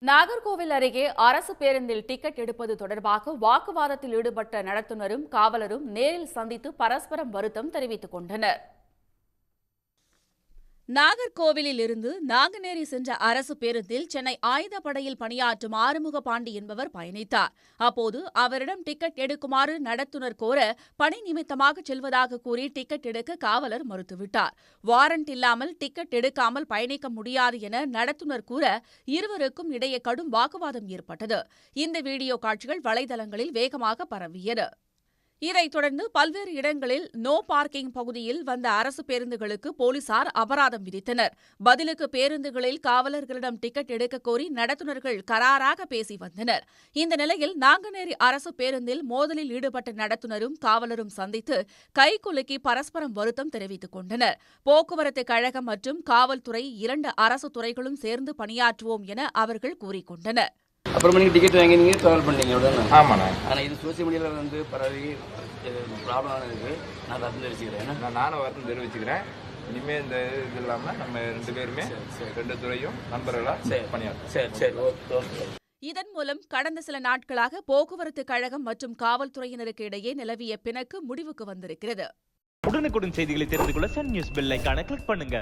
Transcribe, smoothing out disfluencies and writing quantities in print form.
நாகர்கோவில் அருகே அரசு பேருந்தில் டிக்கெட் எடுப்பது தொடர்பாக வாக்குவாதத்தில் ஈடுபட்ட நடத்துனரும் காவலரும் நேரில் சந்தித்து பரஸ்பரம் வருத்தம் தெரிவித்துக் கொண்டனர். நாகர்கோவிலில் இருந்து நாங்குநேரி சென்ற அரசு பேருந்தில் சென்னை ஆயுதப்படையில் பணியாற்றும் ஆறுமுக பாண்டி என்பவர் பயணித்தார். அப்போது அவரிடம் டிக்கெட் எடுக்குமாறு நடத்துனர் கோர பணி நிமித்தமாக செல்வதாக கூறி டிக்கெட் எடுக்க காவலர் மறுத்துவிட்டார். வாரண்ட் இல்லாமல் டிக்கெட் எடுக்காமல் பயணிக்க முடியாது என நடத்துனர் கூற இருவருக்கும் இடையே கடும் வாக்குவாதம் ஏற்பட்டது. இந்த வீடியோ காட்சிகள் வலைதளங்களில் வேகமாக பரவியது. இதைத் தொடர்ந்து பல்வேறு இடங்களில் நோ பார்க்கிங் பகுதியில் வந்த அரசு பேருந்துகளுக்கு போலீசார் அபராதம் விதித்தனர். பதிலுக்கு பேருந்துகளில் காவலர்களிடம் டிக்கெட் எடுக்க கோரி நடத்துனர்கள் கராராக பேசி வந்தனர். இந்த நிலையில் நாங்குநேரி அரசு பேருந்தில் மோதலில் ஈடுபட்ட நடத்துனரும் காவலரும் சந்தித்து கைகுலுக்கி பரஸ்பரம் வருத்தம் தெரிவித்துக் கொண்டனர். போக்குவரத்து கழகம் மற்றும் காவல்துறை இரண்டு அரசு துறைகளும் சேர்ந்து பணியாற்றுவோம் என அவர்கள் கூறிக்கொண்டனர். அப்புறமா நீங்கள் டிக்கெட் வாங்கி நீங்கள் ட்ராவல் பண்ணீங்க உடனே? ஆமாண்ணா. ஆனால் இது சோசியல் மீடியாவில் வந்து பரவி ப்ராப்ளம் இருக்குது. நான் வருத்தம் தெரிவிச்சுக்கிறேன். நானும் வருத்தம் தெரிவிச்சுக்கிறேன். இனிமேல் இந்த இது இல்லாமல் நம்ம ரெண்டு பேருமே ரெண்டு துறையும் நண்பர்களாக பணியாற்றும். சரி ஓகே. இதன் மூலம் கடந்த சில நாட்களாக போக்குவரத்து கழகம் மற்றும் காவல்துறையினருக்கு இடையே நிலவிய பிணக்கு முடிவுக்கு வந்திருக்கிறது. உடனுக்குடன் செய்திகளை தெரிந்து கொள்ள சன் நியூஸ் பெல் ஐகானை கிளிக் பண்ணுங்க.